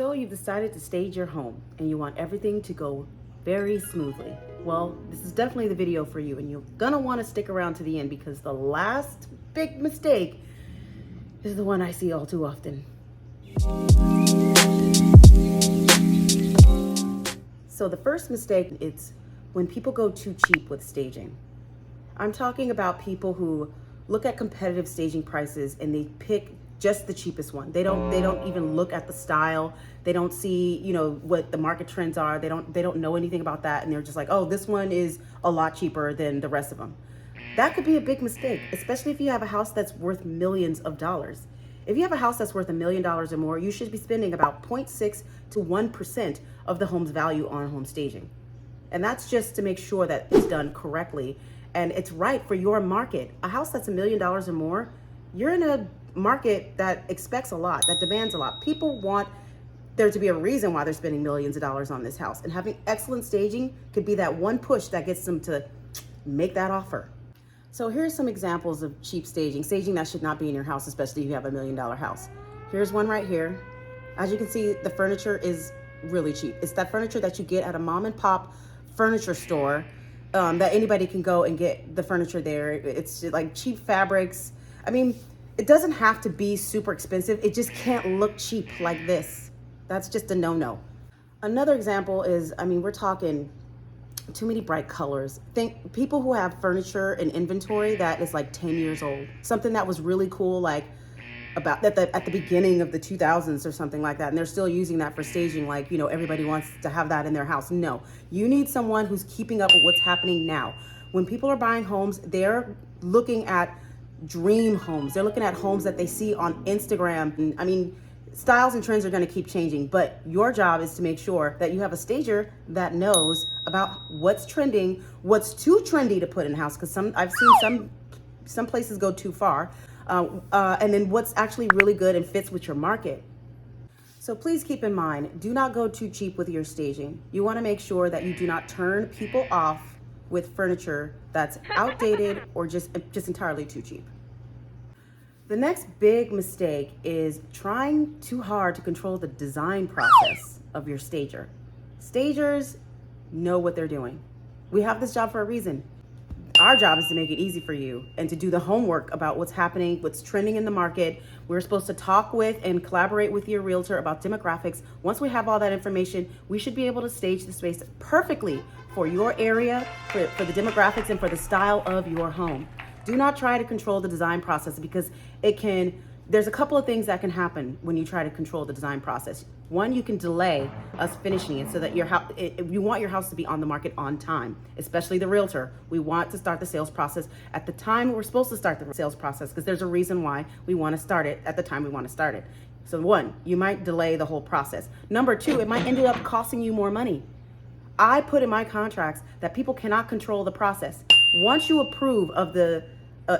So you've decided to stage your home and you want everything to go very smoothly. Well, this is definitely the video for you, and you're gonna want to stick around to the end because the last big mistake is the one I see all too often. So the first mistake is when people go too cheap with staging. I'm talking about people who look at competitive staging prices and they pick just the cheapest one. They don't even look at the style. They don't see, what the market trends are. They don't know anything about that, and they're just like, "Oh, this one is a lot cheaper than the rest of them." That could be a big mistake, especially if you have a house that's worth millions of dollars. If you have a house that's worth $1 million or more, you should be spending about 0.6 to 1% of the home's value on home staging. And that's just to make sure that it's done correctly and it's right for your market. A house that's $1 million or more, you're in a market that expects a lot, that demands a lot. People want there to be a reason why they're spending millions of dollars on this house. And having excellent staging could be that one push that gets them to make that offer. So here's some examples of cheap staging that should not be in your house, especially if you have $1 million house. Here's one right here. As you can see, the furniture is really cheap. It's that furniture that you get at a mom and pop furniture store, that anybody can go and get the furniture there. It's like cheap fabrics. I mean, it doesn't have to be super expensive. It just can't look cheap like this. That's just a no-no. Another example is, we're talking too many bright colors. Think people who have furniture and inventory that is like 10 years old. Something that was really cool, like about at the beginning of the 2000s or something like that, and they're still using that for staging, like, everybody wants to have that in their house. No, you need someone who's keeping up with what's happening now. When people are buying homes, they're looking at dream homes. They're looking at homes that they see on Instagram. Styles and trends are going to keep changing, but your job is to make sure that you have a stager that knows about what's trending, what's too trendy to put in house, because I've seen some places go too far, and then what's actually really good and fits with your market. So please keep in mind, do not go too cheap with your staging. You want to make sure that you do not turn people off with furniture that's outdated or just entirely too cheap. The next big mistake is trying too hard to control the design process of your stager. Stagers know what they're doing. We have this job for a reason. Our job is to make it easy for you and to do the homework about what's happening, what's trending in the market. We're supposed to talk with and collaborate with your realtor about demographics. Once we have all that information, we should be able to stage the space perfectly for your area, for the demographics, and for the style of your home. Do not try to control the design process because there's a couple of things that can happen when you try to control the design process. One, you can delay us finishing it so that you want your house to be on the market on time, especially the realtor. We want to start the sales process at the time we're supposed to start the sales process because there's a reason why we want to start it at the time we want to start it. So one, you might delay the whole process. Number two, it might end up costing you more money. I put in my contracts that people cannot control the process. Once you approve of the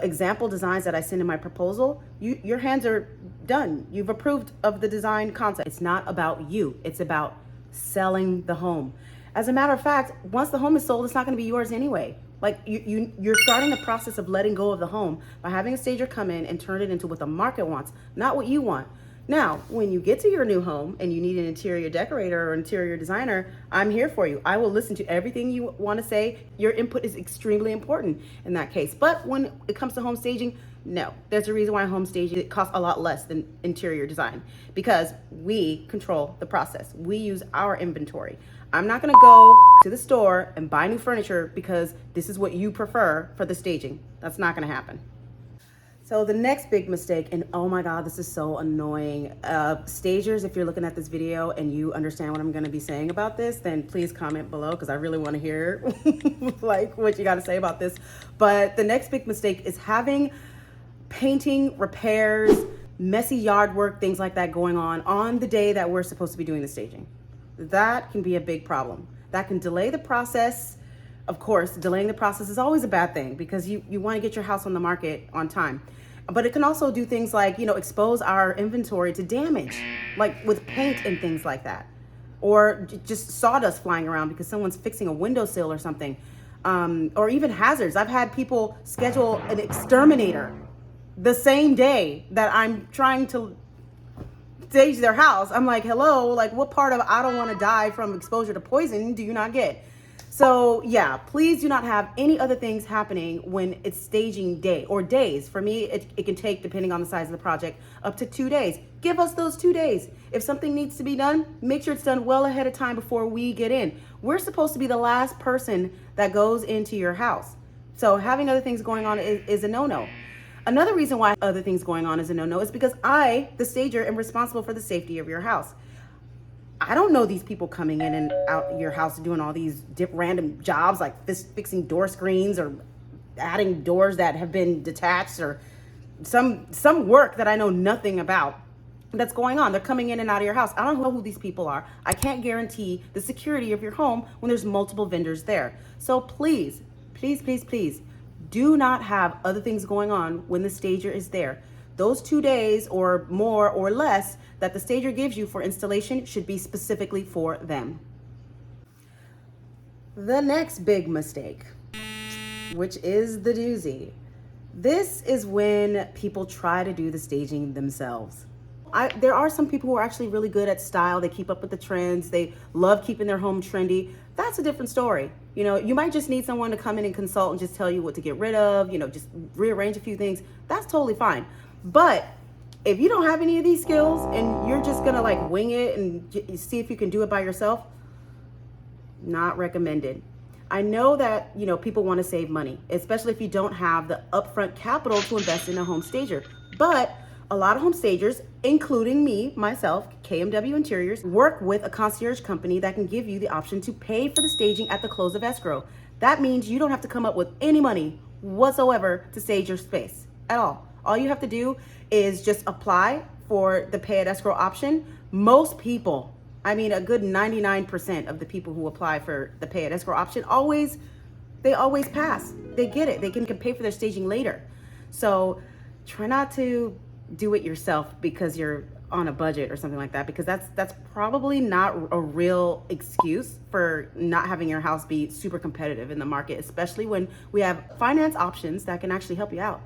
example designs that I send in my proposal, your hands are done. You've approved of the design concept. It's not about you. It's about selling the home. As a matter of fact, once the home is sold, it's not going to be yours anyway. Like you're starting the process of letting go of the home by having a stager come in and turn it into what the market wants, not what you want. Now, when you get to your new home and you need an interior decorator or interior designer, I'm here for you. I will listen to everything you want to say. Your input is extremely important in that case. But when it comes to home staging, no. There's a reason why home staging it costs a lot less than interior design because we control the process. We use our inventory. I'm not going to go to the store and buy new furniture because this is what you prefer for the staging. That's not going to happen. So the next big mistake, and oh my God, this is so annoying. Stagers, if you're looking at this video and you understand what I'm gonna be saying about this, then please comment below because I really wanna hear like what you gotta say about this. But the next big mistake is having painting, repairs, messy yard work, things like that going on the day that we're supposed to be doing the staging. That can be a big problem. That can delay the process. Of course, delaying the process is always a bad thing because you wanna get your house on the market on time. But it can also do things like, expose our inventory to damage, like with paint and things like that. Or just sawdust flying around because someone's fixing a windowsill or something. Or even hazards. I've had people schedule an exterminator the same day that I'm trying to stage their house. I'm like, hello, like what part of I don't want to die from exposure to poison do you not get? So yeah, please do not have any other things happening when it's staging day or days. For me, it can take, depending on the size of the project, up to 2 days. Give us those 2 days. If something needs to be done, make sure it's done well ahead of time before we get in. We're supposed to be the last person that goes into your house. So having other things going on is a no-no. Another reason why other things going on is a no-no is because I, the stager, am responsible for the safety of your house. I don't know these people coming in and out your house doing all these random jobs like this, fixing door screens or adding doors that have been detached or some work that I know nothing about that's going on. They're coming in and out of your house. I don't know who these people are. I can't guarantee the security of your home when there's multiple vendors there. So please, please, please, please do not have other things going on when the stager is there. Those 2 days or more or less that the stager gives you for installation should be specifically for them. The next big mistake, which is the doozy. This is when people try to do the staging themselves. There are some people who are actually really good at style. They keep up with the trends. They love keeping their home trendy. That's a different story. You know, you might just need someone to come in and consult and just tell you what to get rid of, you know, just rearrange a few things. That's totally fine. But if you don't have any of these skills and you're just gonna like wing it and see if you can do it by yourself, not recommended. I know that, you know, people want to save money, especially if you don't have the upfront capital to invest in a home stager. But a lot of home stagers, including me, myself, KMW Interiors, work with a concierge company that can give you the option to pay for the staging at the close of escrow. That means you don't have to come up with any money whatsoever to stage your space at all. All you have to do is just apply for the pay at escrow option. Most people, I mean, a good 99% of the people who apply for the pay at escrow option they always pass. They get it. They can pay for their staging later. So try not to do it yourself because you're on a budget or something like that, because that's probably not a real excuse for not having your house be super competitive in the market, especially when we have finance options that can actually help you out.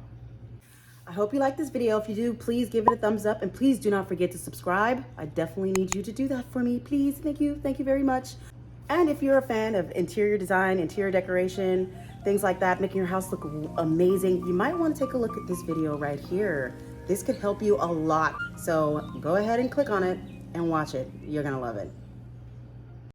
I hope you like this video. If you do, please give it a thumbs up and please do not forget to subscribe. I definitely need you to do that for me, please. Thank you very much. And if you're a fan of interior design, interior decoration, things like that, making your house look amazing, you might want to take a look at this video right here. This could help you a lot. So go ahead and click on it and watch it. You're gonna love it.